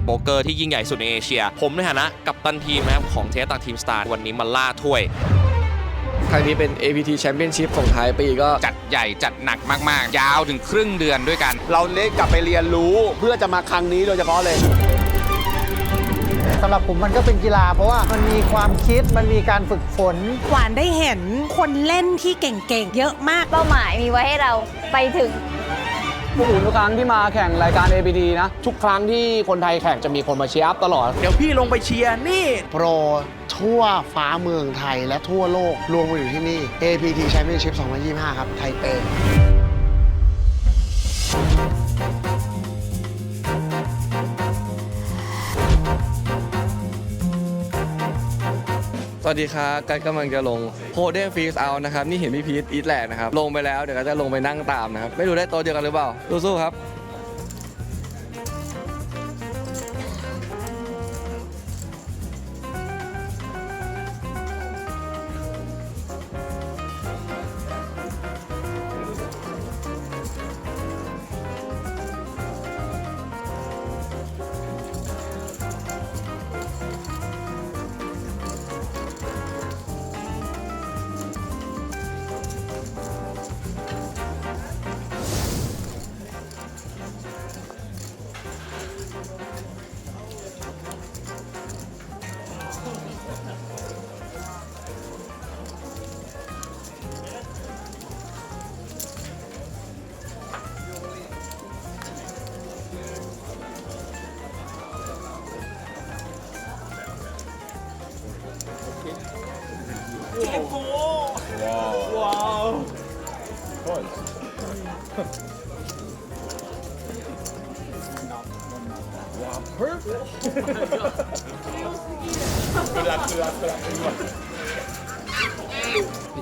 โป๊กเกอร์ที่ยิ่งใหญ่สุดในเอเชียผมในฐานะกัปตันทีมนะครับของเทสตักทีมสตาร์วันนี้มาล่าถ้วยครั้งนี้เป็น APT Championship ของท้ายปีก็จัดใหญ่จัดหนักมากๆยาวถึงครึ่งเดือนด้วยกันเราเล็กกลับไปเรียนรู้เพื่อจะมาครั้งนี้โดยเฉพาะเลยสำหรับผมมันก็เป็นกีฬาเพราะว่ามันมีความคิดมันมีการฝึกฝนหวานได้เห็นคนเล่นที่เก่งๆเยอะมากเป้าหมายมีไว้ให้เราไปถึงทุกครั้งที่มาแข่งรายการ APT นะทุกครั้งที่คนไทยแข่งจะมีคนมาเชียร์อัพตลอดเดี๋ยวพี่ลงไปเชียร์นี่โปรทั่วฟ้าเมืองไทยและทั่วโลกรวมกันอยู่ที่นี่ APT Championship 2025 ครับไทเปสวัสดีครับกันกำลังจะลงโพเดมฟีสเอานะครับนี่เห็นพี่พีทอีทแลกนะครับลงไปแล้วเดี๋ยวก็จะลงไปนั่งตามนะครับไม่รู้ได้โต๊ะเดียวกันหรือเปล่าสู้ๆครับ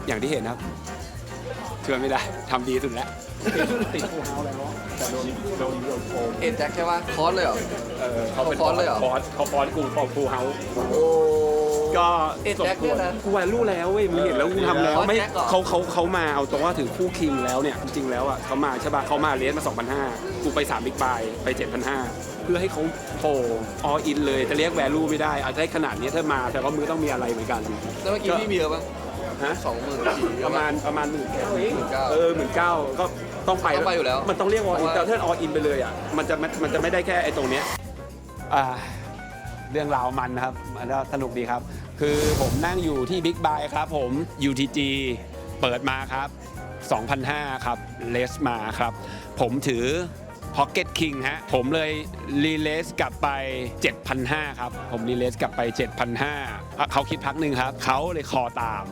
อย่างที่เห็นครับเชื่อไม่ได้ทำดีสุดแล้วติดฟูเฮาแล้วแต่โดนโกงเอ็นแจ็คใช่ป่ะคอร์สเลยเหรอเขาเป็นคอร์สเลยเหรอเขาฟอนกูของฟูเฮาก็เอ็นแจ็คเนี่ยนะกูแวลูแล้วเว้ยมึงเห็นแล้วกูทำแล้วไม่เขามาเอาตรงว่าถึงคู่คิงแล้วเนี่ยจริงๆแล้วอ่ะเขามาใช่ป่ะเขามาเลสมา 2,500 กูไป3บิ๊กไบไป 7,500 เพื่อให้เขาโผล่อออินเลยจะเรียกแวลูไม่ได้อาจจะได้ขนาดนี้ถ้ามาแต่ว่ามือต้องมีอะไรเหมือนกันแล้วเมื่อกี้พี่มีเยอะป่ะฮะ 20,000ประมาณ19,000เอง19,000ก็ต้องไปอยู่แล้วมันต้องเรียกว่าแต่ถ้าอออินไปเลยอ่ะมันจะไม่ได้แค่ไอ้ตรงเนี้ยเรื่องราวมันนะครับมันก็สนุกดีครับคือผมนั่งอยู่ที่บิ๊กไบครับผม UTG เปิดมาครับ 2,500 ครับเลสมาครับผมถือ Pocket King ฮะผมเลยรีเลสกลับไป 7,500 ครับผมรีเลสกลับไป 7,500 เขาคิดพักหนึ่งครับเขาเลยคอตาม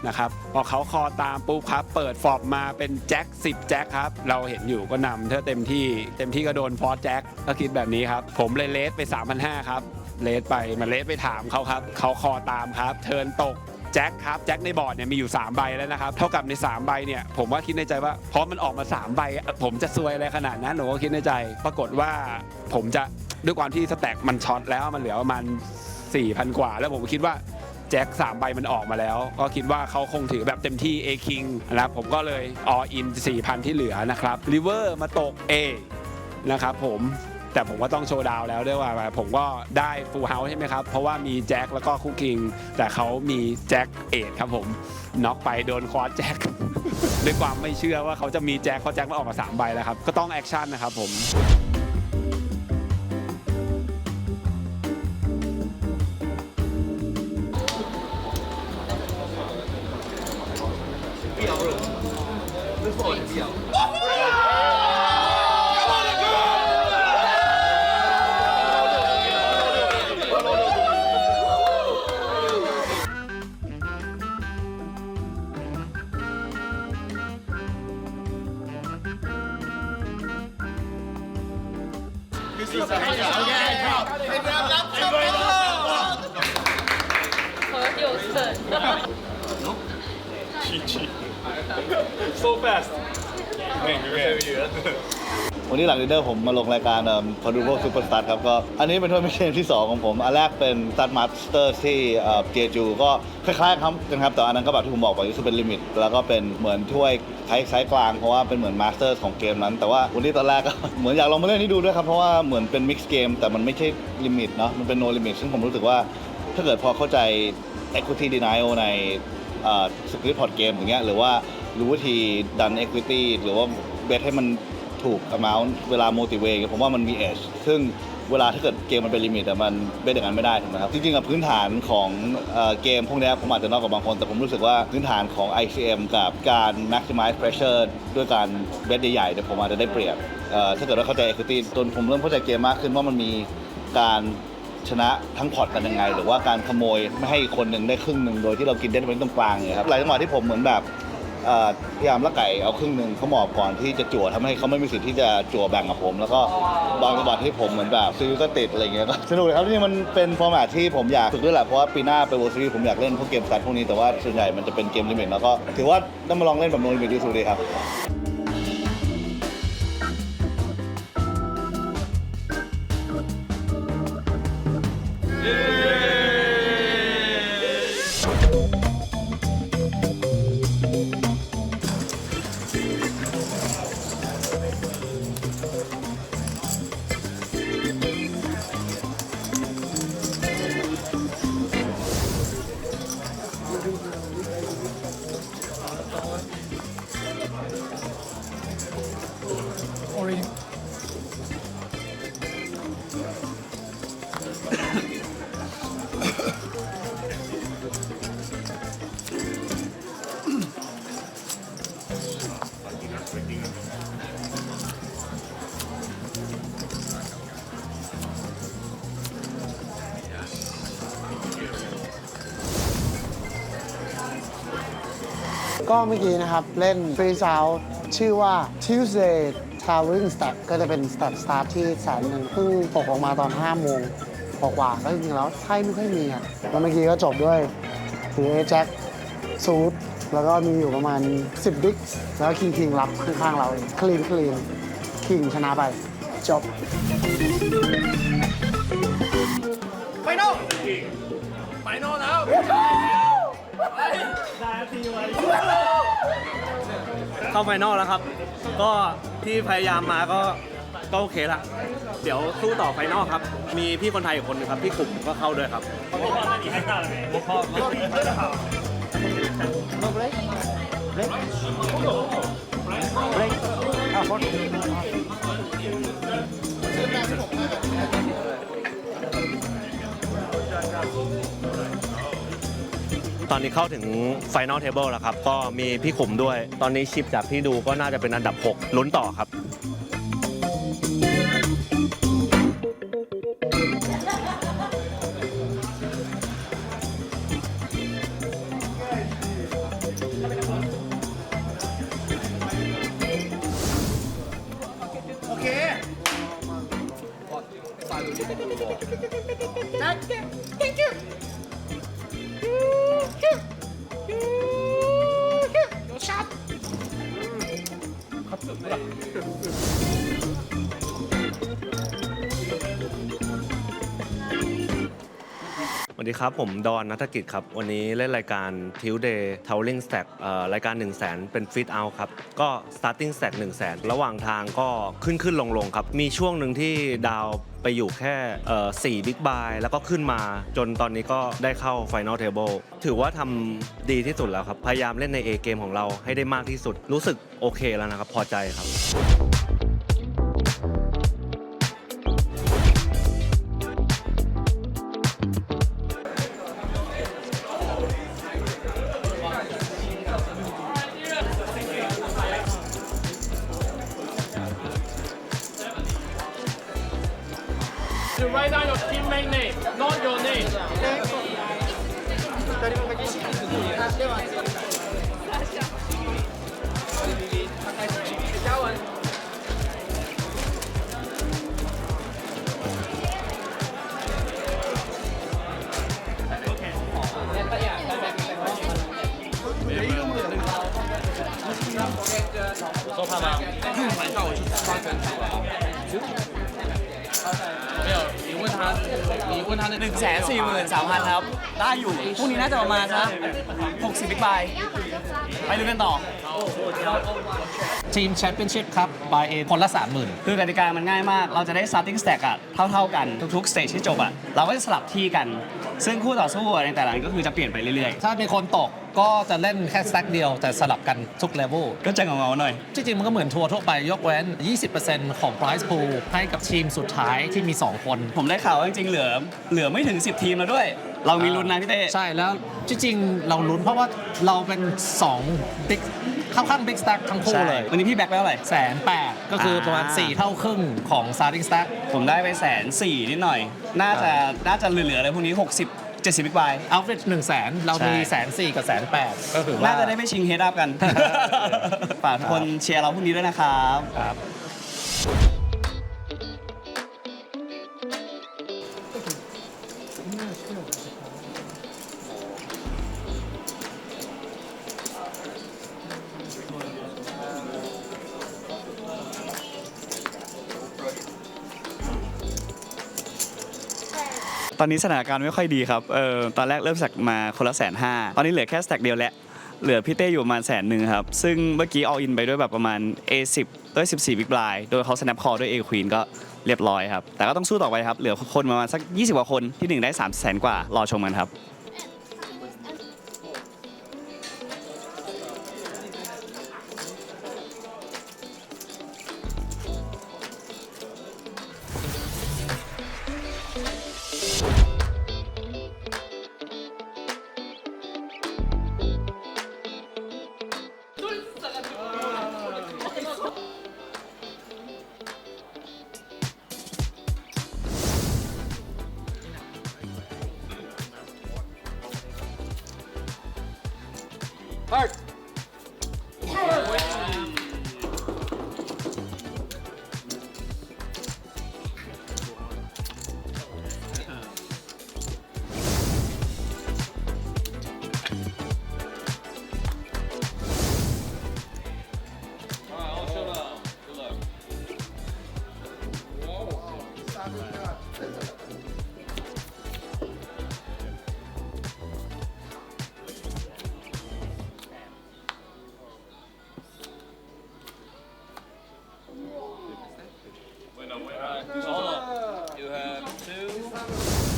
นะครับพอเขาคอตามปุ๊บครับเปิดฟอร์มมาเป็นแจ็ค10แจ็คครับเราเห็นอยู่ก็นำถ้าเต็มที่ก็โดนฟอร์แจ็คก็คิดแบบนี้ครับผมเลยเลสไป 3,500 ครับเลสไปมาเลสไปถามเขาครับเขาคอตามครับเทิร์นตกแจ็คครับแจ็คในบอร์ดเนี่ยมีอยู่3ใบแล้วนะครับเท่ากับใน3ใบเนี่ยผมว่าคิดในใจว่าเพราะมันออกมา3ใบผมจะซวยอะไรขนาดนั้นหนูก็คิดในใจปรากฏว่าผมจะด้วยความที่สแต็กมันช็อตแล้วมันเหลือประมาณ 4,000 กว่าแล้วผมคิดว่าแจ็ค3ใบมันออกมาแล้วก็คิดว่าเขาคงถือแบบเต็มที่ A King นะครับผมก็เลย all in 4,000 ที่เหลือนะครับ River มาตก A นะครับผมแต่ผมก็ต้องโชว์ดาวแล้วด้วยว่าผมก็ได้ฟูลเฮาส์ใช่ไหมครับเพราะว่ามีแจ็คแล้วก็คู่คิงแต่เขามีแจ็คเอทครับผมน็อกไปโดนคอร์สแจ็ค ด้วยความไม่เชื่อว่าเขาจะมีแจ็คเพราะแจ็คมันออกมา3ใบแล้วครับก็ต้องแอคชั่นนะครับผมSo fast วันนี้หลังลีดเดอร์ผมมาลงรายการคอร์ดูโบซูเปอร์สตาร์ครับก็อันนี้เป็นทัวร์นาเมนต์ที่ 2 ของผมอันแรกเป็นสตาร์มาสเตอร์ที่เจจูก็คล้ายๆกันครับแต่อันนั้นก็แบบที่ผมบอกไปก็คือเป็นลิมิตแล้วก็เป็นเหมือนถ้วยไซส์กลางเพราะว่าเป็นเหมือนมาสเตอร์ของเกมนั้นแต่ว่าวันนี้ตอนแรกก็เหมือนอยากลองมาเล่นให้ดูด้วยครับเพราะว่าเหมือนเป็นมิกซ์เกมแต่มันไม่ใช่ลิมิตเนาะมันเป็นโนลิมิตซึ่งผมรู้สึกว่าถ้าเกิดพอเข้าใจ equity denial ในสคริปต์พอร์ตเกมอย่างเงี้ยหรือว่ารู้วิธีดัน equity หรือว่าเบสให้มันถูก amount เวลา motivate ผมว่ามันมี edge ซึ่งเวลาถ้าเกิดเกมมันเป็นลิมิตแต่มันเบสอย่างนั้นไม่ได้ถูกไหมครับจริงๆกับพื้นฐานของเกมพวกนี้ผมอาจจะนอกกับบางคนแต่ผมรู้สึกว่าพื้นฐานของ ICM กับการ maximize pressure ด้วยการเบสใหญ่ๆเดี๋ยวผมอาจจะได้เปรียบถ้าเกิดว่าเข้าใจ equity จนผมเริ่มเข้าใจเกมมากขึ้นว่ามันมีการชนะทั้งพอร์ตกันยังไงหรือว่าการขโมยไม่ให้คนหนึ่งได้ครึ่งหนึ่งโดยที่เรากินได้เป็นตรงกลางเนี่ยครับหลายจังหวะที่ผมเหมือนแบบพยายามละไก่เอาครึ่งหนึ่งเขาหมอบก่อนที่จะจั่วทำให้เขาไม่มีสิทธิ์ที่จะจั่วแบ่งกับผมแล้วก็บางจังหวะที่ผมเหมือนแบบซื้อก็ติดอะไรเงี้ยก็สนุกเลยครับนี่มันเป็นฟอร์แมตที่ผมอยากฝึกด้วยแหละเพราะว่าปีหน้าไป World Series ผมอยากเล่นพวกเกมสตาร์ทพวกนี้แต่ว่าส่วนใหญ่มันจะเป็นเกมลิมิตแล้วก็ถือว่าต้องมาลองเล่นแบบโนลิมิตดีสุดเลยครับก็เมื่อกี้นะครับเล่นฟรีซาวชื่อว่า Tuesday Traveling Stack ก็จะเป็น Stack Start ที่100,000เพิ่งตกออกมาตอน5 โมงกว่าๆก็จริงๆแล้วไพ่ไม่ค่อยมีอ่ะแล้วเมื่อกี้ก็จบด้วยถือ A-Jack ซูทแล้วก็มีอยู่ประมาณ10 บิ๊กแล้วก็คิงรับข้างๆเราคลีนคิงชนะไปจบไฟนอลแล้วเข้าไฟนอลแล้วครับก็ที่พยายามมาก็โอเคละเดี๋ยวสู้ต่อไฟนอลครับมีพี่คนไทยอีกคนนึงครับพี่ขุมก็เข้าด้วยครับตอนนี้เข้าถึง Final Table แล้วครับก็มีพี่ขุมด้วยตอนนี้ชิปจากที่ดูก็น่าจะเป็นอันดับ 6 ลุ้นต่อครับสวัสดีครับผมดอนณัฐกิจครับวันนี้เล่นรายการ Tuesday Traveling Stack รายการ 100,000 เป็น Fit Out ครับก็ Starting Stack 100,000 ระหว่างทางก็ขึ้นลงครับมีช่วงหนึ่งที่ดาวไปอยู่แค่4 Big Buy แล้วก็ขึ้นมาจนตอนนี้ก็ได้เข้า Final Table ถือว่าทำดีที่สุดแล้วครับพยายามเล่นใน A เกมของเราให้ได้มากที่สุดรู้สึกโอเคแล้วนะครับพอใจครับWrite down your teammate name, not your name. คุณทัน 143,000 ครับ ได้อยู่พรุ่งนี้น่าจะประมาณสัก60 บิ๊กไบค์ไปดูกันต่อ ทีมแชมเปี้ยนชิพครับ by A คนละ 30,000 คือกติกามันง่ายมาก เราจะได้ starting stack อะเท่าๆกันทุกๆ stage ที่จบอะเราก็จะสลับที่กัน ซึ่งคู่ต่อสู้ในแต่ละนั้นก็คือจะเปลี่ยนไปเรื่อย ถ้ามีคนตกก็จะเล่นแค่สแต็กเดียวแต่สลับกันทุกเลเวล ๆ ก็จะเงาๆหน่อย จริงๆมันก็เหมือนทัวร์ทั่วไปยกเว้น 20% ของ prize pool ให้กับทีมสุดท้ายที่มี 2 คน ผมได้ข่าวว่าจริงๆเหลือไม่ถึง 10 ทีมแล้วด้วย เรามีลุ้นนะพี่เต้ ใช่แล้วจริงๆเราลุ้นเพราะว่าเราเป็น2 big ค่อนข้าง big stack ทั้งคู่เลย วันนี้พี่แบ็คไปเท่าไหร่ 180,000ก็คือประมาณ 4 เท่าครึ่งของ starting stack ผมได้ไป140,000นิดหน่อย น่าจะเหลือๆเลยพวกนี้ 60-70 บิ๊กไบค์ outfit 100,000เรามี 140,000 กับ 180,000 ก็คือว่า น่าจะได้ไปชิงเฮดอัพกัน ฝากทุกคนเชียร์เราพรุ่งนี้ด้วยนะครับ ตอนนี้สถานการณ์ไม่ค่อยดีครับตอนแรกเริ่มสักมาคนละ150,000ตอนนี้เหลือแค่สแต็กเดียวแล้วเหลือพี่เต้อยู่ประมาณ100,000ครับซึ่งเมื่อกี้ all in ไปด้วยแบบประมาณ A10 ด้วย14 Big Blind โดยเขา snap call ด้วย A Queen ก็เรียบร้อยครับแต่ก็ต้องสู้ต่อไปครับเหลือคนประมาณสัก20กว่าคนที่1ได้300,000กว่ารอชมกันครับ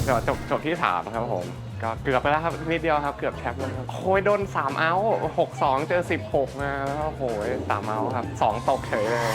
เดี๋ยวจบที่3ครับผมก็เกือบไปแล้วครับนิดเดียวครับเกือบแชมป์แล้วครับโอ้ยโดน3เอาท์6-2 เจอ16มาแล้วโอ้โห3เอาท์ครับ2ตกเฉยเลย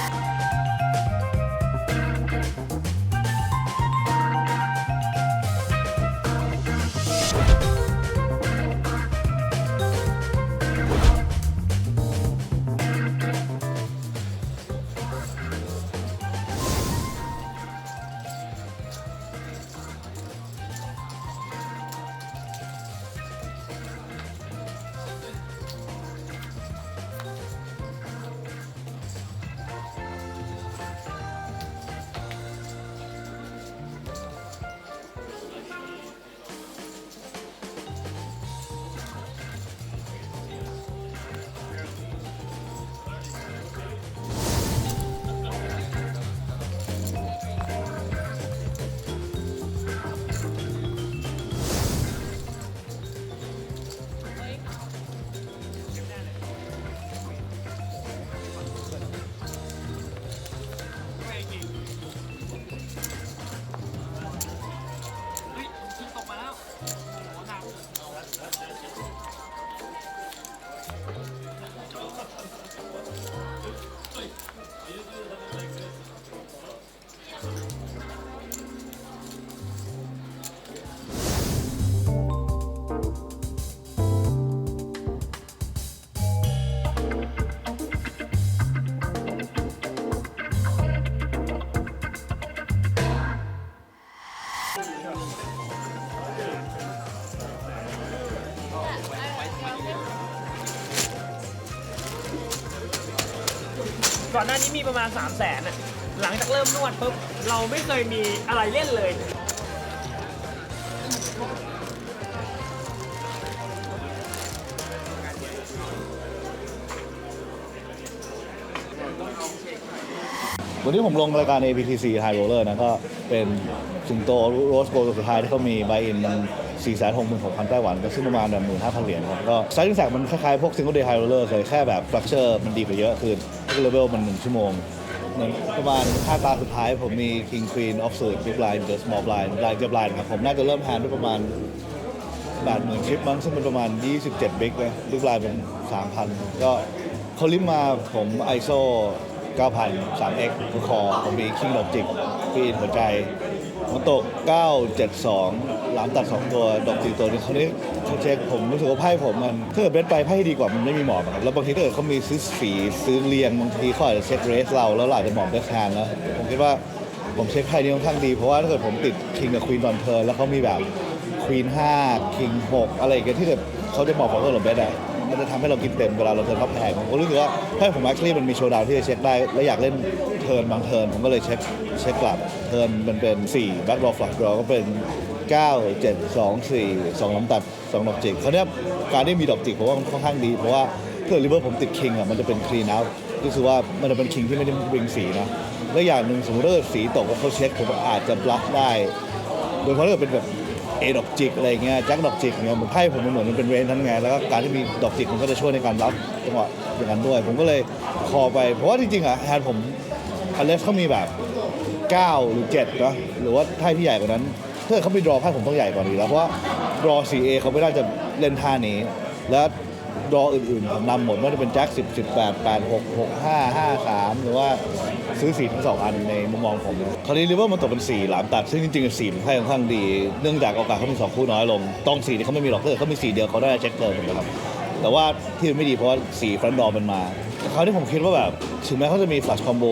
ก่อนหน้านี้มีประมาณ 300,000อ่ะหลังจากเริ่มนวดปุ๊บเราไม่เคยมีอะไรเล่นเลย วันนี้ผมลงรายการ APTC High Roller นะก็เป็นสิงโตโรสโกลสุดท้ายที่เขามีใบอินมัน 466,000 ไต้หวันก็ซึ่งประมาณแบบ15,000 เหรียญครับก็ไซติ้งแซกมันคล้ายๆพวก Single Day High Roller เลยแค่แบบ structure มันดีกว่าเยอะคือเลเวลมัน1 ชั่วโมงเหมือนประมาณ5 ตาสุดท้ายผมมี King Queen Offsuit Big Blind The Small Blind Blind เรียบ Blind ครับผมน่าจะเริ่มแฮนด์ด้วยประมาณ 80,000 ชิปมั้งซึ่งเป็นประมาณ27 บิ๊กเลยบิ๊กไลน์เป็น 3,000 ก็เขาลิมมาผม ISO 9,000 3x คือคอผมมี King ดอกจิกปีนหัวใจมันตก 972 หลามตัด 2 ตัวดอกจิกตัวนึงคราวนี้เขาเช็คผมรู้สึกว่าไพ่ผมมันถ้าเกิดเบสไปไพ่ดีกว่ามันไม่มีหมอบครับแล้วบางทีถ้าเกิดเขามีซื้อสีซื้อเรียงบางทีเขาอาจจะเช็คเรสเราแล้วอาจจะหมอบได้แทนแล้วผมคิดว่าผมเช็คไพ่นี้ค่อนข้างดีเพราะว่าถ้าเกิดผมติด King กับ Queen ตอนเทิร์นแล้วเขามีแบบQueen 5 King 6 อะไรอย่างเงี้ยที่เกิดเขาจะบอกของตัวหลบเบสอะมันจะทำให้เรากินเต็มเวลาเราเทิร์นท็อปแพงผมก็รู้สึกว่าถ้าผม actually มันมีโชว์ดาวที่จะเช็คได้และอยากเล่นเทิร์นบางเทิร์นผมก็เลยเช็คกลับเทิร์นมันเป็น4 back draw flush draw ก็เป็น 9 7 2 4 2 ล้ำตัด 2 ดอกจิกเขาเนี่ยการที่มีดอกจิกผมว่ามันค่อนข้างดีเพราะว่าถ้าริเวอร์ผมติด King อะมันจะเป็น clean out ก็คือว่ามันจะเป็น King ที่ไม่ได้ริงสีนะและอย่างหนึ่งสมมติว่าสีตกแล้วเขาเช็คผมอาจจะบล็อกได้โดยเฉพาะถ้าเป็นแบบดอกจิกอะไรเงี้ยแจ็คดอกจิกเนี่ยมันไพ่ผมมันเหมือนมันเป็นเรนทั้งไงแล้วก็การที่มีดอกจิกมันก็จะช่วยในการรับจังหวะอย่างนั้นด้วยผมก็เลยคอไปเพราะว่าจริงๆอ่ะแฮนด์ผมอันเลสเขามีแบบ9 หรือ 7นะหรือว่าไพ่ที่ใหญ่กว่านั้นถ้าเขาไปดรอไพ่ผมต้องใหญ่กว่านี้แล้วเพราะว่าดรอ 4A เขาไม่น่าจะเล่นท่านี้แล้วดรออื่นๆผมนำหมดว่าจะเป็นแจ็ค10 18 8 6 6 5 5 3หรือว่าซื้อ4 ทั้ง 2 อันในมุมมองผมนะคราวนี้ริเวอร์มันตกเป็น4 หลามตัดซึ่งจริงๆ4มันไพ่ค่อนข้างดีเนื่องจากโอกาสเขามี2 คู่น้อยลงต้อง4ที่เขาไม่มีหรอกถ้าเขามี4 เดียวเขาได้เช็คเกินนะครับแต่ว่าที่มันไม่ดีเพราะว่า4 ฟรันดอร์มันมาคราวนี้ผมคิดว่าแบบถึงแม้เขาจะมีฟลัชคอมโบ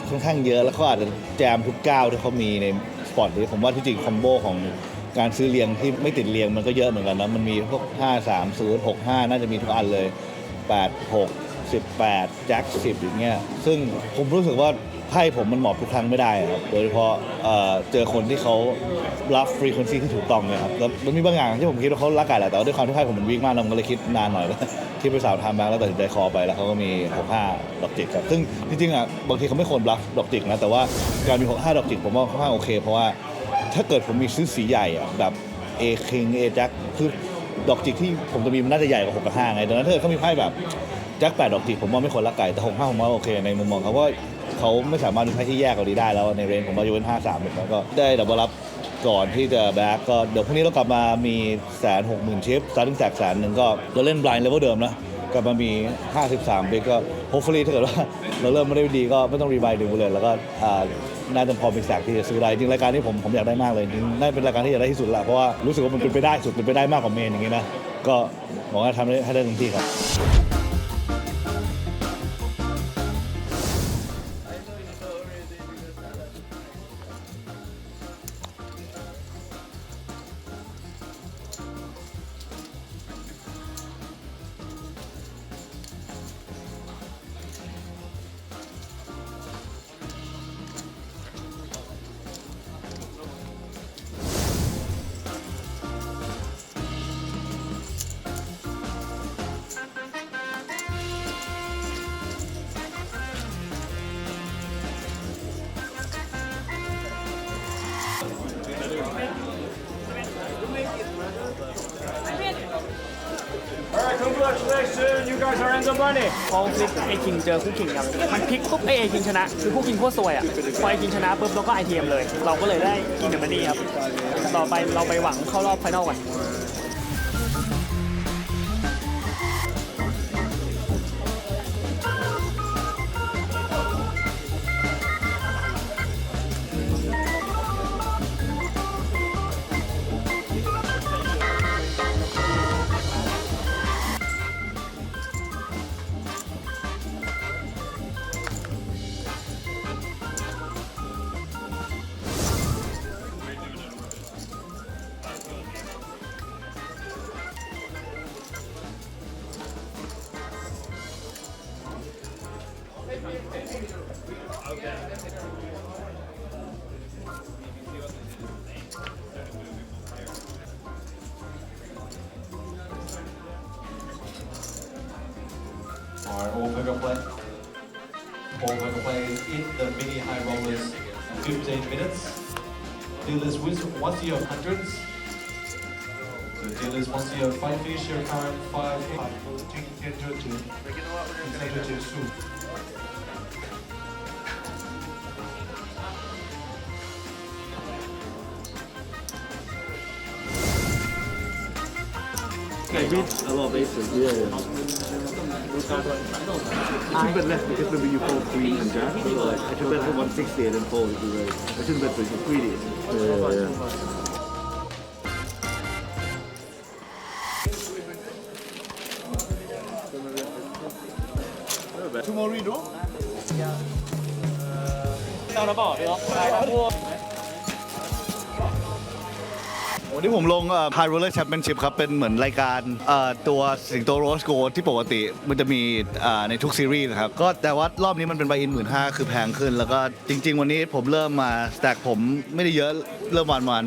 ค่อนข้างเยอะแล้วเขาอาจจะแจมทุกก้าวที่เขามีในสปอร์ตนี้ผมว่าที่จริงคอมโบของการซื้อเรียงที่ไม่ติดเรียงมันก็เยอะเหมือนกันนะมันมีพวก5 3 0 6 5น่าจะมีทุกอันเลย8 6 18 แจ็ค 10 อย่างเงี้ยซึ่งผมรู้สึกว่าไพ่ผมมันเหมาะทุกครั้งไม่ได้ครับโดยเฉพาะเจอคนที่เขารับฟรีควนซีที่ถูกต้องเลยครับแล้วมันมีบางอย่างที่ผมคิดว่าเขารักกันแหละแต่ด้วยความที่ไพ่ผมมันวิ่งมากผมก็เลยคิดนานหน่อยแล้วที่ไปสาวทำบ้างแล้วตัดสินใจคอไปแล้วเขาก็มี 65 ดอกจิกครับซึ่งจริงๆอ่ะบางทีเขาไม่ควรบลัฟดอกจิกนะแต่ว่าการมี 65 ดอกจิกผมว่าค่อนข้างโอเคเพราะว่าถ้าเกิดผมมีซื้อสีใหญ่อ่ะแบบ A King A Jack คือดอกจิกที่ผมจะมีมันน่าจะใหญ่กว่า6 กับ 5ไงดังนั้นถ้าเกิดเขามีไพ่แบบแจ็ค 8 ดอกจิกผมว่าไม่ควรละไก่แต่65ผมว่าโอเคในมุมมองเขาว่าเขาไม่สามารถมีไพ่ที่แยกเอาดีได้แล้วในเรนผมว่าอยู่เป็น53แล้วก็ได้ดับเบิลรับก่อนที่จะแบ็กก็เดี๋ยวพรุ่งนี้เรากลับมามี 160,000 ชิปสตาร์ติ้งแจก100,000ก็เราเล่นบลายเลเวลเดิมนะกลับมามี53บิ๊กก็โฮปฟูลี่ถ้าเกิดว่าเราเริ่มไม่ได้ดีก็ไม่ต้องรีไวด์ดึงเลยแล้วก็น่าจะพอเป็นแสกที่จะซื้อได้จริงรายการนี้ผมอยากได้มากเลยจริงน่าเป็นรายการที่อยากได้ที่สุดละเพราะว่ารู้สึกว่ามันเป็นไปได้สุดเป็นไปได้มากกว่าเมนอย่างงี้นะก็หวังว่าทำให้ได้เต็มที่ครับ Congratulations, you guys are in the money. พอพลิกไอคิงเจอคู่คิงครับมันพลิกปุ๊บไอคิงชนะคือคู่คิงโคตรซวยอ่ะพอไอคิงชนะปุ๊บเราก็ไอทีเอ็มเลยเราก็เลยได้คิงเดอะมันนี่ครับต่อไปเราไปหวังเข้ารอบไฟนอลกัน Alright, all poker play. All poker play is the beginning. AV High Rollers 15 minutes. Deal is once you have hundreds. So deal is once you have 5 fish, your current 5 take 10 to 2. Take 2. Okay, beat a lot of aces. Yeah. I should bet less because maybe you fold queen and jack. So like, I should bet for 160 and then fold if you raise. I shouldn't bet for greedy. Yeah. Two more redraw? 到了不好，来他不。 วันนี้ผมลงHigh Roller Championship ครับ เป็นเหมือนรายการตัวสิงโตโรสโกที่ปกติมันจะมีในทุกซีรีส์นะครับก็แต่ว่ารอบนี้มันเป็นไบอิน 15,000 คือแพงขึ้น แล้วก็จริงๆวันนี้ผมเริ่มมาสแต็กผมไม่ได้เยอะเริ่มประมาณ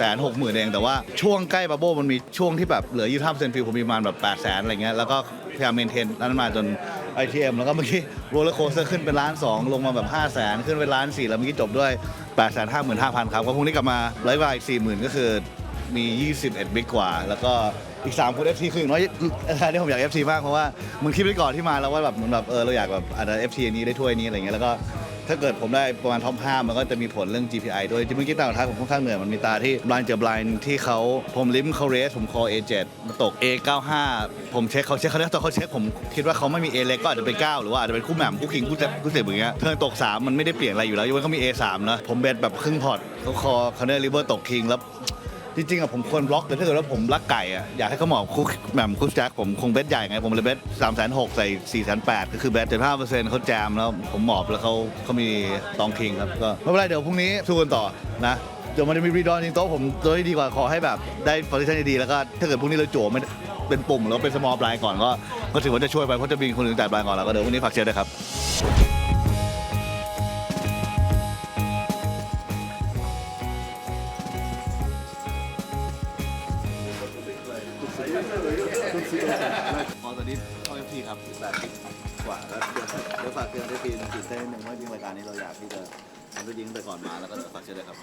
160,000 เองแต่ว่าช่วงใกล้บับเบิ้ลมันมีช่วงที่แบบเหลือ 25% ฟิลผมมีประมาณแบบ 800,000 อะไรเงี้ยแล้วก็พยายามเมนเทนนั้นมาจน ITM แล้วก็เมื่อกี้โรลเลอร์โคสเตอร์ขึ้นเป็น1,200,000ลงมาแบบ 500,000 ขึ้นเป็น1,400,000แล้วเมื่อกี้จบด้วย 855,500 ครับก็พรุ่งนี้กลับมาไลฟ์บายอีก 40,000 ก็คือมี21บิ๊กกว่าแล้วก็อีก3คน FC คืออย่างน้อยที่ผมอยาก FC มากเพราะว่ามึงคิดไปก่อนที่มาแล้วว่าแบบเหมือนแบบเราอยากแบบอาจจะ FC อันนี้ได้ถ้วยนี้อะไรเงี้ยแล้วก็ถ้าเกิดผมได้ประมาณท็อป 5มันก็จะมีผลเรื่อง GPI ด้วยที่เมื่อกี้ตาสุดท้ายผมค่อนข้างเหนื่อยมันมีตาที่บลายเจอบลายที่เขาผมลิมเขาเรสผมคอ A7 มาตก A95 ผมเช็คเขาตอนเขาเช็คผมคิดว่าเขาไม่มี A เล็กก็อาจจะเป็น9หรือว่าอาจจะเป็นคู่แหม่มคู่คิงคู่เจ็บอย่างเงี้ยเทิร์นตก3มันไม่ได้เปลี่ยนอะไรอยู่แล้วยกเว้นเขามี A3 นะผมเบสแบบครึ่งพอร์ตเขาคอเขาเนี่ยริเวอร์ตกคิงแล้วจริงๆอะผมควรบล็อกแต่ถ้าเกิดว่าผมรักไก่อะอยากให้เขาหมอบคุกแหม่มคุกแจ็คผมคงเบสใหญ่ไงผมเลยเบส360,000ใส่480,000ก็คือเบส75%เขาแจมแล้วผมหมอบแล้วเขามีตองคิงครับก็ไม่เป็นไรเดี๋ยวพรุ่งนี้สู้กันต่อนะเดี๋ยวมันจะมีรีดอนจริงโต๊ะผมโดยที่ดีกว่าขอให้แบบได้โพซิชั่นดีๆแล้วก็ถ้าเกิดพรุ่งนี้เราโจไม่เป็นปุ่มแล้วเป็นสมอลบลายก่อนก็ถือว่าจะช่วยไปเพราะจะมีคนอื่นจ่ายบลายก่อนแล้วก็เดี๋ยวพรุ่งนี้ฝากเชียร์ด้วยครับ ตอนนี้เข้า FT ครับ18 กว่าแล้วเดี๋ยวฝากเตือนได้ปีนึงตื่นเต้นนิดนึงว่าจริงรายการนี้เราอยากที่จะทำได้ยิงไปก่อนมาแล้วก็เดี๋ยวฝากเชื่อเลยครับ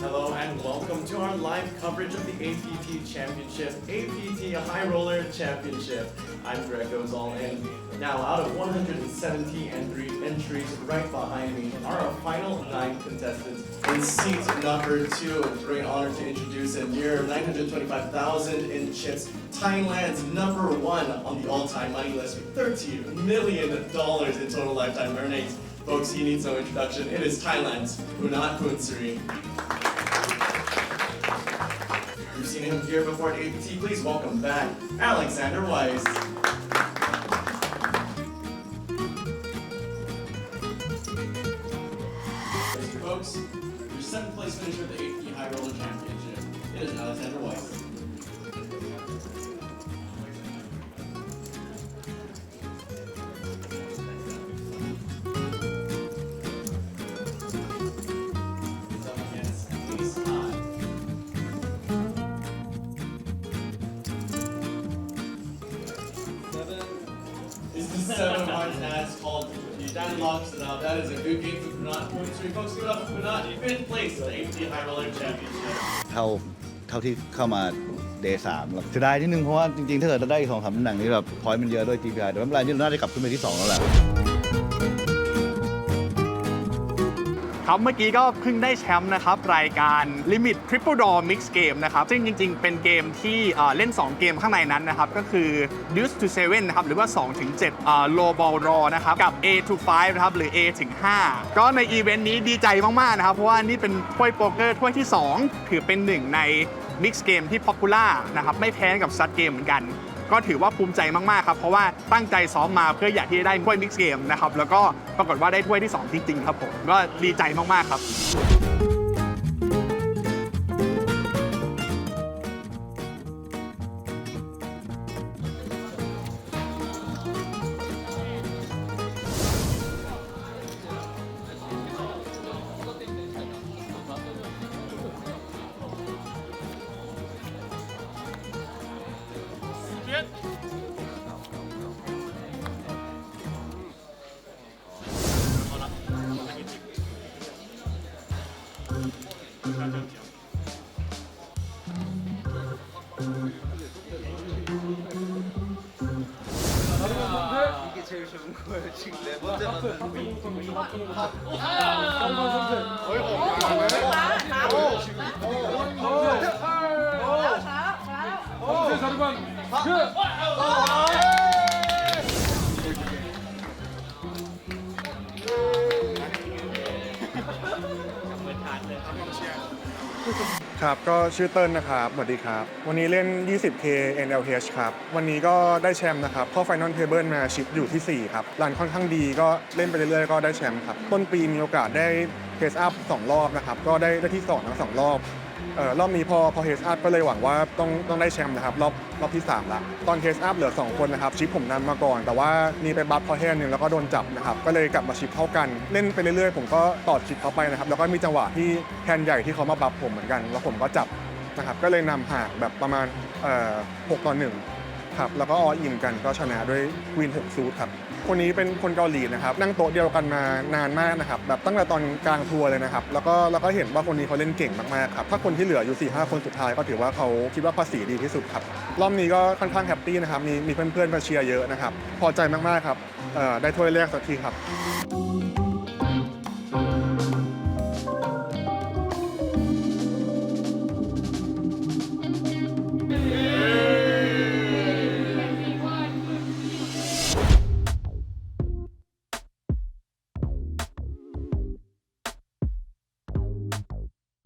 Hello and welcome to our live coverage of the APT Championship, APT High Roller Championship. I'm Greg Gozal, and now out of 170 entries right behind me are our final 9 contestants. In seat number 2, a great honor to introduce a near 925,000 in chips, Thailand's number 1 on the all-time money list with $13 million in total lifetime earnings. Folks, he needs no introduction. It is Thailand's Punat Punsuri. You've seen him here before at APT. Please welcome back Alexander Weiss. Folks, your 7th place finisher of the APT High Roller Championship. It is Alexander Weiss. Seven hard stats called Danny locks it out. That is a good game for Punat. Points for you folks. Give it up for Punat. 5th place in the APT High Roller Championship. เท่าที่เข้ามา Day 3แล้วเสียดายนิดนึงเพราะว่าจริงๆถ้าเกิดเราได้อีก 2-3 ตำแหน่งนี้แบบพอยต์มันเยอะด้วย GPI แต่ไม่เป็นไรนี่เราน่าจะกลับขึ้นไปที่ 2 แล้วแหละ ครับเมื่อกี้ก็เพิ่งได้แชมป์นะครับรายการ Limit Triple Draw Mix Game นะครับซึ่งจริงๆเป็นเกมที่เล่น2เกมข้างในนั้นนะครับก็คือ Deuce to 7นะครับหรือว่า2ถึง7 Low Ball Draw นะครับกับ A to 5นะครับหรือ A ถึง5ก็ในอีเวนต์นี้ดีใจมากๆนะครับเพราะว่านี่เป็นถ้วยโป๊กเกอร์ถ้วยที่2ถือเป็นหนึ่งใน Mix Game ที่ Popular นะครับไม่แพ้กับ Stud Game เหมือนกันก็ถือว่าภูมิใจมากๆครับเพราะว่าตั้งใจซ้อมมาเพื่ออยากที่จะได้ถ้วย Mix Game นะครับแล้วก็ปรากฏว่าได้ถ้วยที่2จริงๆครับผมก็ดีใจมากๆครับ Shit. 제일 좋은 거예요 지금 네 번째만.ครับก็ชื่อเติ้ลนะครับสวัสดีครับวันนี้เล่น 20K NLH ครับวันนี้ก็ได้แชมป์นะครับเข้า Final Table มาชิปอยู่ที่ 4 ครับรันค่อนข้างดีก็เล่นไปเรื่อยๆก็ได้แชมป์ครับต้นปีมีโอกาสได้เพสอัพ2 รอบนะครับก็ได้ที่2ทั้ง2 รอบรอบนี้พอเพสอัพก็เลยหวังว่าต้องได้แชมป์นะครับรอบที่3ละตอนเพสอัพเหลือ2 คนนะครับชิปผมนำมาก่อนแต่ว่ามีไปบัฟพอแฮนนึงแล้วก็โดนจับนะครับก็เลยกลับมาชิปเท่ากันเล่นไปเรื่อยๆผมก็ต่อชิปเขาไปนะครับแล้วก็มีจังหวะที่แฮนใหญ่ที่เขามาบัฟผมเหมือนกันแล้วผมก็จับนะครับก็เลยนำห่างแบบประมาณ6-1ครับแล้วก็อออินกันก็ชนะด้วยควีน6ซูทครับคนนี้เป็นคนเกาหลีนะครับนั่งโต๊ะเดียวกันมานานมากนะครับแบบตั้งแต่ตอนกลางทัวร์เลยนะครับแล้วก็เห็นว่าคนนี้เขาเล่นเก่งมากๆครับถ้าคนที่เหลืออยู่ 4-5 คนสุดท้ายก็ถือว่าเขาคิดว่าภาษีดีที่สุดครับรอบนี้ก็ค่อนข้างแฮปปี้นะครับมีเพื่อนๆมาเชียร์เยอะนะครับพอใจมากๆครับได้ถ้วยแรกสักทีครับ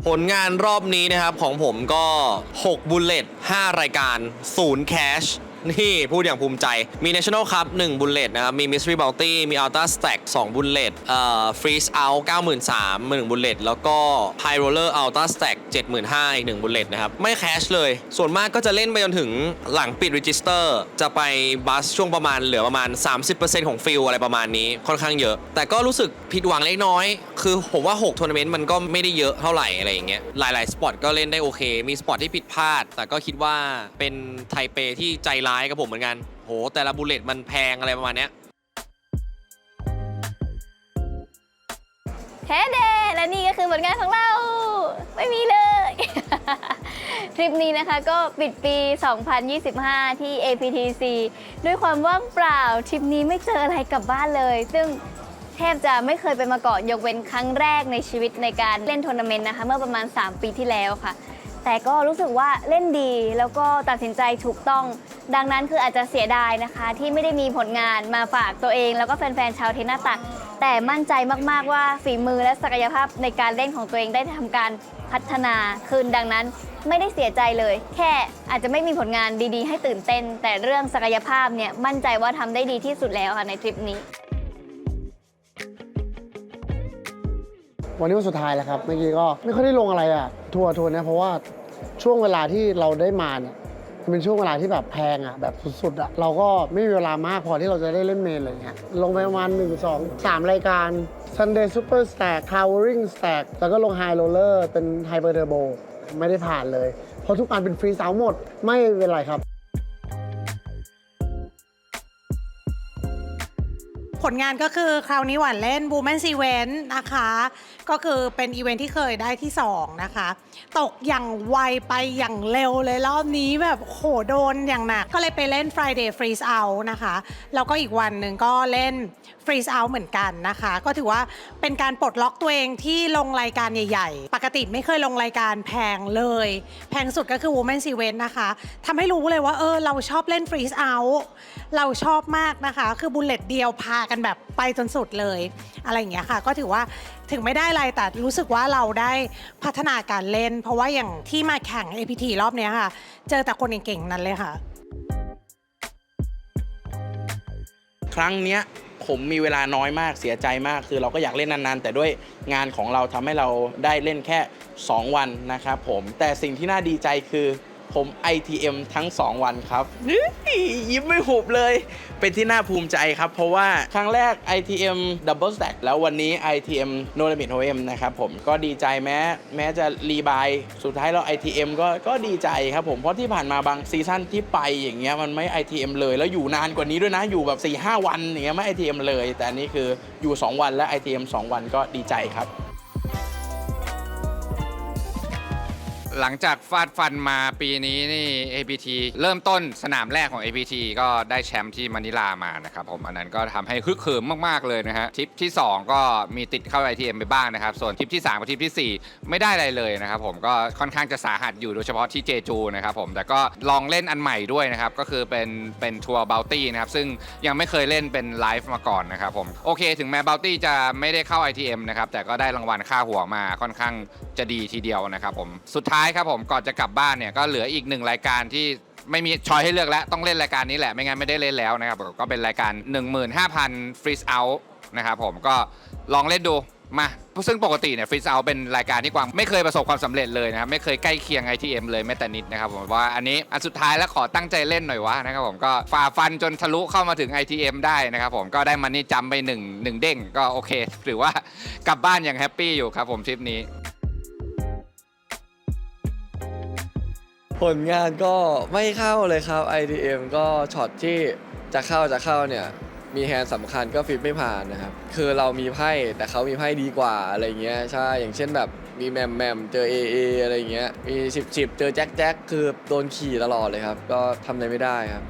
ผลงานรอบนี้นะครับของผมก็6บุลเลต5รายการ0แคชนี่พูดอย่างภูมิใจมี National Cup 1บุลเลตนะครับมี Mystery Bounty มี Ultra Stack 2บุลเลตFreeze Out 93,000 1บุลเลตแล้วก็ High Roller Ultra Stack 75,000 อีก1บุลเลตนะครับไม่แคชเลยส่วนมากก็จะเล่นไปจนถึงหลังปิด Register จะไปบัสช่วงประมาณเหลือประมาณ 30% ของฟิลอะไรประมาณนี้ค่อนข้างเยอะแต่ก็รู้สึกผิดหวังเล็กน้อยคือผมว่า6ทัวร์นาเมนต์มันก็ไม่ได้เยอะเท่าไหร่อะไรอย่างเงี้ยหลายๆสปอตก็เล่นได้โอเคมีสปอตที่ผิดพลาดแต่ก็คิดว่าเป็นไทเปที่ใจร้ายกับผมเหมือนกันโหแต่ละบุลเลตมันแพงอะไรประมาณเนี้ยแท้เดและนี่ก็คือผลงานของเราไม่มีเลย ทริปนี้นะคะก็ปิดปี 2025 ที่ APTC ด้วยความว่างเปล่าทริปนี้ไม่เจออะไรกลับบ้านเลยซึ่งแทบจะไม่เคยไปมาก่อนยกเว้นครั้งแรกในชีวิตในการเล่นทัวร์นาเมนต์นะคะเมื่อประมาณ3 ปีที่แล้วค่ะแต่ก็รู้สึกว่าเล่นดีแล้วก็ตัดสินใจถูกต้องดังนั้นคืออาจจะเสียดายนะคะที่ไม่ได้มีผลงานมาฝากตัวเองแล้วก็แฟนๆชาวเทนนิสตักแต่มั่นใจมากๆว่าฝีมือและศักยภาพในการเล่นของตัวเองได้ทำการพัฒนาขึ้นดังนั้นไม่ได้เสียใจเลยแค่อาจจะไม่มีผลงานดีๆให้ตื่นเต้นแต่เรื่องศักยภาพเนี่ยมั่นใจว่าทำได้ดีที่สุดแล้วค่ะในทริปนี้วันนี้วันสุดท้ายแล้วครับเมื่อกี้ก็ไม่ค่อยได้ลงอะไรอ่ะทัวร์เนี่ยเพราะว่าช่วงเวลาที่เราได้มาเนี่ยมันเป็นช่วงเวลาที่แบบแพงอ่ะแบบสุดๆอ่ะเราก็ไม่มีเวลามากพอที่เราจะได้เล่นเมนอะไรเงี้ยลงไปประมาณ1 2 3รายการ Sunday Super Stack Towering Stack แล้วก็ลง High Roller เป็น Hyper Turbo ไม่ได้ผ่านเลยเพราะทุกอันเป็นฟรีสาวหมดไม่เป็นไรครับผลงานก็คือคราวนี้หวานเล่น Women's Event นะคะก็คือเป็นอีเวนท์ที่เคยได้ที่2นะคะตกอย่างไวไปอย่างเร็วเลยรอบนี้แบบโหโดนอย่างหนักก็เลยไปเล่น Friday Freeze Out นะคะแล้วก็อีกวันหนึ่งก็เล่น Freeze Out เหมือนกันนะคะก็ถือว่าเป็นการปลดล็อกตัวเองที่ลงรายการใหญ่ๆปกติไม่เคยลงรายการแพงเลยแพงสุดก็คือ Women's Event นะคะทำให้รู้เลยว่าเราชอบเล่น Freeze Out เราชอบมากนะคะคือบุลเลตเดียวพากันแบบไปจนสุดเลยอะไรอย่างเงี้ยค่ะก็ถือว่าถึงไม่ได้อะไรแต่รู้สึกว่าเราได้พัฒนาการเล่นเพราะว่าอย่างที่มาแข่ง APT รอบนี้ค่ะเจอแต่คนเก่งๆนั้นเลยค่ะครั้งเนี้ยผมมีเวลาน้อยมากเสียใจมากคือเราก็อยากเล่นนานๆแต่ด้วยงานของเราทำให้เราได้เล่นแค่2 วันนะครับผมแต่สิ่งที่น่าดีใจคือผม ITM ทั้ง2 วันครับยิ้มไม่หุบเลยเป็นที่น่าภูมิใจครับเพราะว่าครั้งแรก ITM Double Stack แล้ววันนี้ ITM No Limit OM นะครับผมก็ดีใจแม้จะรีบายสุดท้ายเรา ITM ก็ดีใจครับผมเพราะที่ผ่านมาบางซีซั่นที่ไปอย่างเงี้ยมันไม่ ITM เลยแล้วอยู่นานกว่านี้ด้วยนะอยู่แบบ 4-5 วันอย่างเงี้ยไม่ ITM เลยแต่อันนี้คืออยู่2 วันและ ITM 2 วันก็ดีใจครับ หลังจากฟาดฟันมาปีนี้นี่ APT เริ่มต้นสนามแรกของ APT ก็ได้แชมป์ที่มะนิลามานะครับผมอันนั้นก็ทำให้คึกคืนมากๆเลยนะฮะทริปที่ 2 ก็มีติดเข้า ITM ไปบ้างนะครับส่วนทริปที่3กับทริปที่ 4 ไม่ได้อะไรเลยนะครับผมก็ค่อนข้างจะสาหัสอยู่โดยเฉพาะที่เจจูนะครับผมแต่ก็ลองเล่นอันใหม่ด้วยนะครับก็คือเป็นทัวร์บัลตี้นะครับซึ่งยังไม่เคยเล่นเป็นไลฟ์มาก่อนนะครับผมโอเคถึงแม้บัลตี้จะไม่ได้เข้า ITM นะครับแต่ก็ได้รางวัลค่าหัวมาค่อนข้างจะดีทีเดียวนะครับผมสุดท้ายครับผมก่อนจะกลับบ้านเนี่ยก็เหลืออีก1รายการที่ไม่มีชอยให้เลือกแล้วต้องเล่นรายการนี้แหละไม่งั้นไม่ได้เล่นแล้วนะครับก็เป็นรายการ 15,000 Freeze Out นะครับผมก็ลองเล่นดูมาซึ่งปกติเนี่ย Freeze Out เป็นรายการที่กวางไม่เคยประสบความสำเร็จเลยนะครับไม่เคยใกล้เคียง ITM เลยแม้แต่นิดนะครับผมว่าอันนี้อันสุดท้ายแล้วขอตั้งใจเล่นหน่อยวะนะครับผมก็ฝ่าฟันจนทะลุเข้ามาถึง ITM ได้นะครับผมก็ได้มันนี่จำไป1เด้งก็โอเคหรือว่ากลับบ้านอย่างแฮปปี้อยู่ครับผมทริปนี้ผลงานก็ไม่เข้าเลยครับ ITM ก็ช็อตที่จะเข้าเนี่ยมีแฮนด์สำคัญก็ฟิตไม่ผ่านนะครับคือเรามีไพ่แต่เขามีไพ่ดีกว่าอะไรเงี้ยใช่อย่างเช่นแบบมีแมมเจอ AA อะไรเงี้ยมีฉิบเจอแจ็คคือโดนขี่ตลอดเลยครับก็ทำอะไรไม่ได้ครับ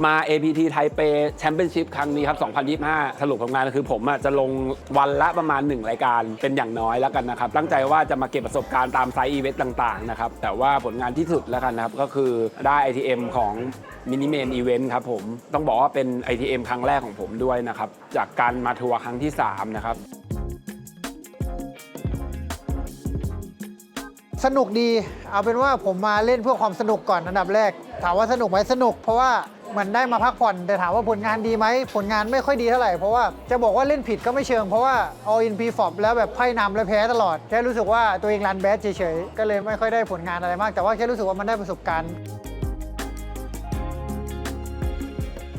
มา APT ไทเปแชมเปี้ยนชิพครั้งนี้ครับ 2025 สรุปของงานคือผมจะลงวันละประมาณ1รายการเป็นอย่างน้อยแล้วกันนะครับตั้งใจว่าจะมาเก็บประสบการณ์ตามไซต์อีเวนต์ต่างๆนะครับแต่ว่าผลงานที่สุดแล้วกันนะครับก็คือได้ ITM ของมินิเมนอีเวนต์ครับผมต้องบอกว่าเป็น ITM ครั้งแรกของผมด้วยนะครับจากการมาทัวร์ครั้งที่3นะครับสนุกดีเอาเป็นว่าผมมาเล่นเพื่อความสนุกก่อนอันดับแรกถามว่าสนุกไหมสนุกเพราะว่ามันได้มาพักผ่อนแต่ถามว่าผลงานดีไหมผลงานไม่ค่อยดีเท่าไหร่เพราะว่าจะบอกว่าเล่นผิดก็ไม่เชิงเพราะว่า all in pre-flop แล้วแบบไพ่นำแล้วแพ้ตลอดแค่รู้สึกว่าตัวเองรันแบดเฉยๆก็เลยไม่ค่อยได้ผลงานอะไรมากแต่ว่าแค่รู้สึกว่ามันได้ประสบการณ์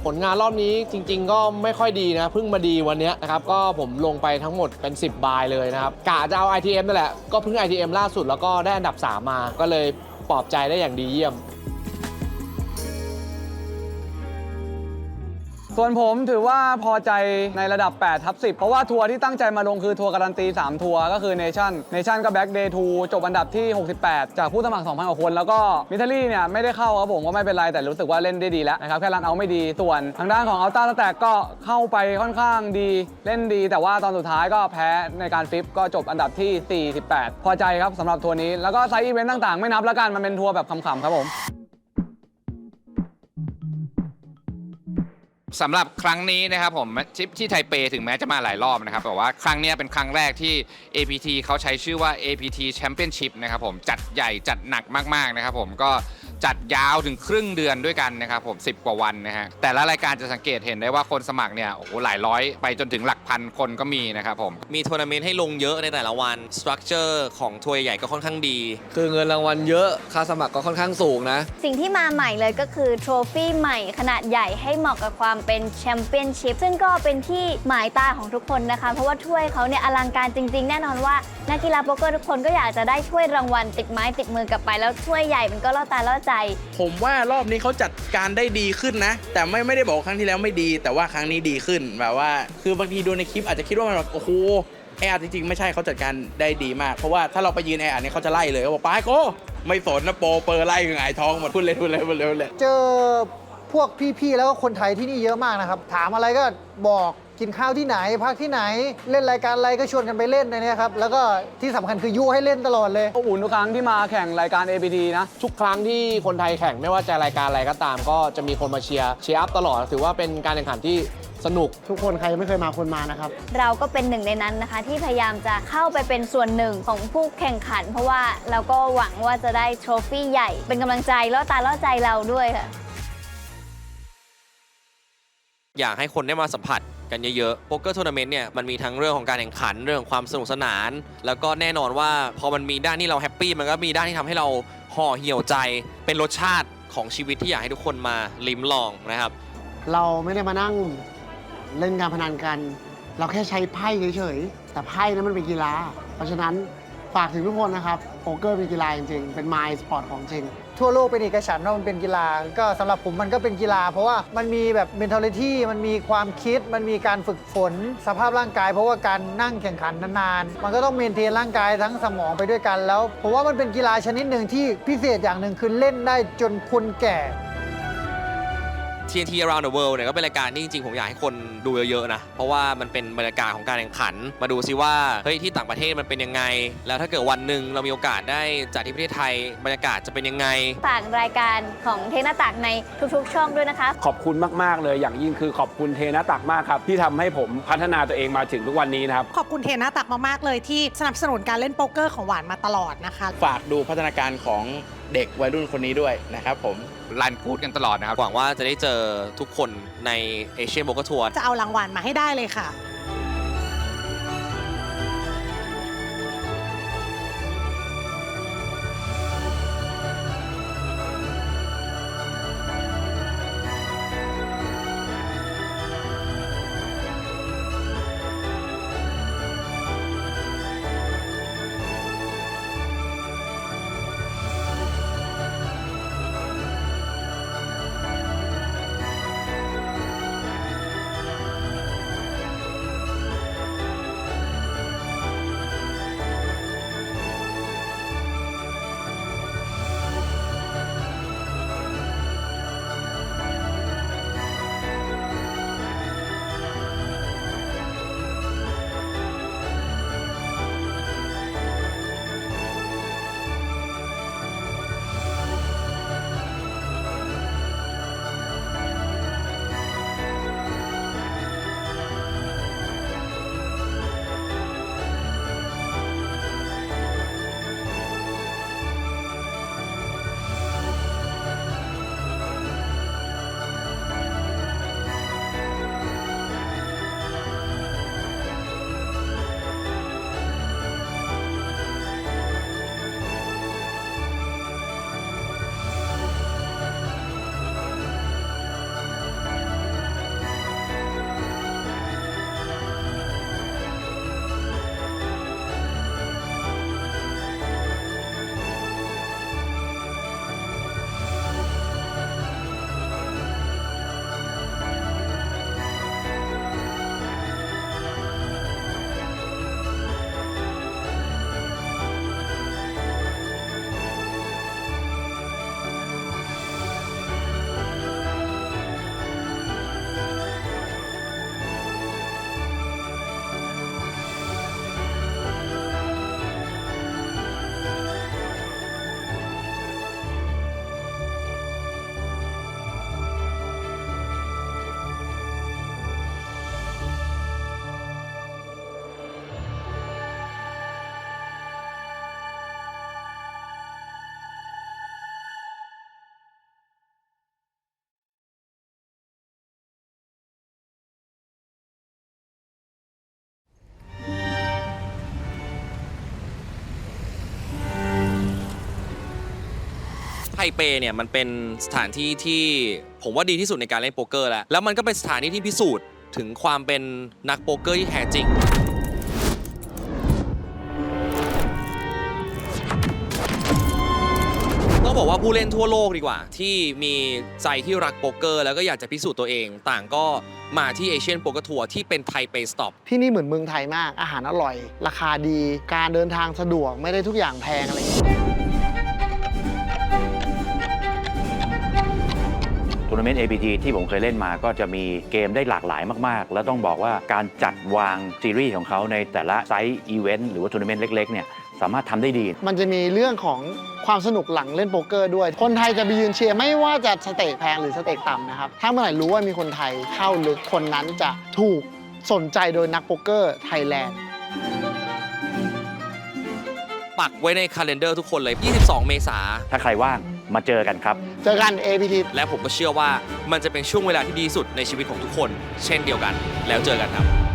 ผลงานรอบนี้จริงๆก็ไม่ค่อยดีนะเพิ่งมาดีวันนี้นะครับก็ผมลงไปทั้งหมดเป็น10บายเลยนะครับกะจะเอา ITM นั่นแหละก็เพิ่ง ITM ล่าสุดแล้วก็ได้อันดับ3มาก็เลยปลอบใจได้อย่างดีเยี่ยม ส่วนผมถือว่าพอใจในระดับ8/10เพราะว่าทัวร์ที่ตั้งใจมาลงคือทัวร์การันตี3ทัวร์ก็คือเนชั่นก็แบ็กเดย์2จบอันดับที่68จากผู้สมัคร 2,000 กว่าคนแล้วก็มิทารี่เนี่ยไม่ได้เข้าครับผมก็ไม่เป็นไรแต่รู้สึกว่าเล่นได้ดีแล้วนะครับแค่รันเอาไม่ดีส่วนทางด้านของอัลต้าสแต็กก็เข้าไปค่อนข้างดีเล่นดีแต่ว่าตอนสุดท้ายก็แพ้ในการฟลิปก็จบอันดับที่48พอใจครับสำหรับทัวร์นี้แล้วก็ไซต์อีเวนต์ต่างๆไม่นับแล้วกันมันเป็นทัวร์แบบขำๆครับผมสำหรับครั้งนี้นะครับผมทริปที่ไทเปถึงแม้จะมาหลายรอบนะครับแต่ว่าครั้งนี้เป็นครั้งแรกที่ APT เขาใช้ชื่อว่า APT Championship นะครับผมจัดใหญ่จัดหนักมากๆนะครับผมก็จัดยาวถึงครึ่งเดือนด้วยกันนะครับผม10กว่าวันนะฮะแต่ละรายการจะสังเกตเห็นได้ว่าคนสมัครเนี่ยโอ้โหหลายร้อยไปจนถึงหลักพันคนก็มีนะครับผมมีทัวร์นาเมนต์ให้ลงเยอะในแต่ละวันสตรัคเจอร์ของทัวร์ใหญ่ก็ค่อนข้างดีคือเงินรางวัลเยอะค่าสมัครก็ค่อนข้างสูงนะสิ่งที่มาใหม่เลยก็คือโทรฟี่ใหม่ขนาดใหญ่ให้เหมาะกับความเป็นแชมเปี้ยนชิพซึ่งก็เป็นที่หมายตาของทุกคนนะคะเพราะว่าถ้วยเขาเนี่ยอลังการจริงๆแน่นอนว่านักกีฬาโป๊กเกอร์ทุกคนก็อยากจะได้ถ้วยรางวัลติดไม้ติดมือกลับไปแล้วถ้วยใหญ่มันก็ล่อตาล่อใจผมว่ารอบนี้เขาจัดการได้ดีขึ้นนะแต่ไม่ได้บอกครั้งที่แล้วไม่ดีแต่ว่าครั้งนี้ดีขึ้นแบบว่าคือบางทีดูในคลิปอาจจะคิดว่ามันแบบโอ้โหแอร์จริงๆไม่ใช่เขาจัดการได้ดีมากเพราะว่าถ้าเราไปยืนแอร์เนี่ยเขาจะไล่เลยเขาบอกไปโก้ไม่สนนะโปรเปอร์ไล่หงายท้องหมดพูดเลยเจอพวกพี่ๆแล้วก็คนไทยที่นี่เยอะมากนะครับถามอะไรก็บอกกินข้าวที่ไหนพักที่ไหนเล่นรายการอะไรก็ชวนกันไปเล่นในนี้ครับแล้วก็ที่สำคัญคือยุให้เล่นตลอดเลยอบอุ่นทุกครั้งที่มาแข่งรายการ APT นะทุกครั้งที่คนไทยแข่งไม่ว่าจะรายการอะไรก็ตามก็จะมีคนมาเชียร์อัพตลอดถือว่าเป็นการแข่งขันที่สนุกทุกคนใครไม่เคยมาคนมานะครับเราก็เป็นหนึ่งในนั้นนะคะที่พยายามจะเข้าไปเป็นส่วนหนึ่งของผู้แข่งขันเพราะว่าเราก็หวังว่าจะได้โทรฟี่ใหญ่เป็นกำลังใจล่อตาล่อใจเราด้วยค่ะอยากให้คนได้มาสัมผัสกันเยอะๆโป๊กเกอร์ทัวร์นาเมนต์เนี่ยมันมีทั้งเรื่องของการแข่งขันเรื่องของความสนุกสนานแล้วก็แน่นอนว่าพอมันมีด้านที่เราแฮปปี้มันก็มีด้านที่ทำให้เราห่อเหี่ยวใจเป็นรสชาติของชีวิตที่อยากให้ทุกคนมาลิ้มลองนะครับเราไม่ได้มานั่งเล่นการพนันกันเราแค่ใช้ไพ่เฉยๆแต่ไพ่นั้นมันเป็นกีฬาเพราะฉะนั้น ฝากถึงทุกคนนะครับโป๊กเกอร์เป็นกีฬาจริงๆ เป็น My Sport ของจริง ทั่วโลกเป็นเอกฉันท์ว่ามันเป็นกีฬาก็สำหรับผมมันก็เป็นกีฬา เพราะว่ามันมีแบบ mentality มันมีความคิดมันมีการฝึกฝนสภาพร่างกาย เพราะว่าการนั่งแข่งขันนานๆมันก็ต้องเมนเทนร่างกายทั้งสมองไปด้วยกันแล้วผมว่ามันเป็นกีฬาชนิดหนึ่งที่พิเศษอย่างหนึ่งคือเล่นได้จนคนแก่ TNT Around the World เนี่ยก็เป็นรายการที่จริงๆผมอยากให้คนดูเยอะๆนะเพราะว่ามันเป็นบรรยากาศของการแข่งขันมาดูซิว่าเฮ้ยที่ต่างประเทศมันเป็นยังไงแล้วถ้าเกิดวันหนึ่งเรามีโอกาสได้จัดที่ประเทศไทยบรรยากาศจะเป็นยังไงฝากรายการของเทนาตักในทุกๆช่องด้วยนะคะ ขอบคุณมากๆเลยอย่างยิ่งคือขอบคุณเทนาตักมากครับที่ทำให้ผมพัฒนาตัวเองมาถึงทุกวันนี้นะครับขอบคุณเทนาตักมากๆเลยที่สนับสนุนการเล่นโป๊กเกอร์ของหวานมาตลอดนะคะ ฝากดูพัฒนาการของเด็กวัยรุ่นคนนี้ด้วยนะครับผมรันกูดกันตลอดนะครับ หวังว่าจะได้เจอทุกคนในเอเชียนโป๊กเกอร์ทัวร์จะเอารางวัลมาให้ได้เลยค่ะไทเปเนี่ยมันเป็นสถานที่ที่ผมว่าดีที่สุดในการเล่นโป๊กเกอร์แล้วมันก็เป็นสถานที่ที่พิสูจน์ถึงความเป็นนักโป๊กเกอร์ที่แท้จริงต้องบอกว่าผู้เล่นทั่วโลกดีกว่าที่มีใจที่รักโป๊กเกอร์แล้วก็อยากจะพิสูจน์ตัวเองต่างก็มาที่เอเชียนโป๊กเกอร์ทัวร์ที่เป็นไทเปสต็อปที่นี่เหมือนเมืองไทยมากอาหารอร่อยราคาดีการเดินทางสะดวกไม่ได้ทุกอย่างแพงอะไรอย่างเงี้ยทัวร์นาเมนต์ APT ที่ผมเคยเล่นมาก็จะมีเกมได้หลากหลายมากๆแล้วต้องบอกว่าการจัดวางซีรีส์ของเขาในแต่ละไซส์อีเวนต์หรือว่าทัวร์นาเมนต์เล็กๆเนี่ยสามารถทำได้ดีมันจะมีเรื่องของความสนุกหลังเล่นโป๊กเกอร์ด้วยคนไทยจะไปยืนเชียร์ไม่ว่าจะสเต็กแพงหรือสเต็กต่ำนะครับถ้าเมื่อไหร่รู้ว่ามีคนไทยเข้าลึกคนนั้นจะถูกสนใจโดยนักโป๊กเกอร์ไทยแลนด์ปักไว้ในคาล endar ทุกคนเลย22 เมษายนถ้าใครว่างมาเจอกันครับเจอกัน APT และผมก็เชื่อว่ามันจะเป็นช่วงเวลาที่ดีสุดในชีวิตของทุกคนเช่นเดียวกันแล้วเจอกันครับ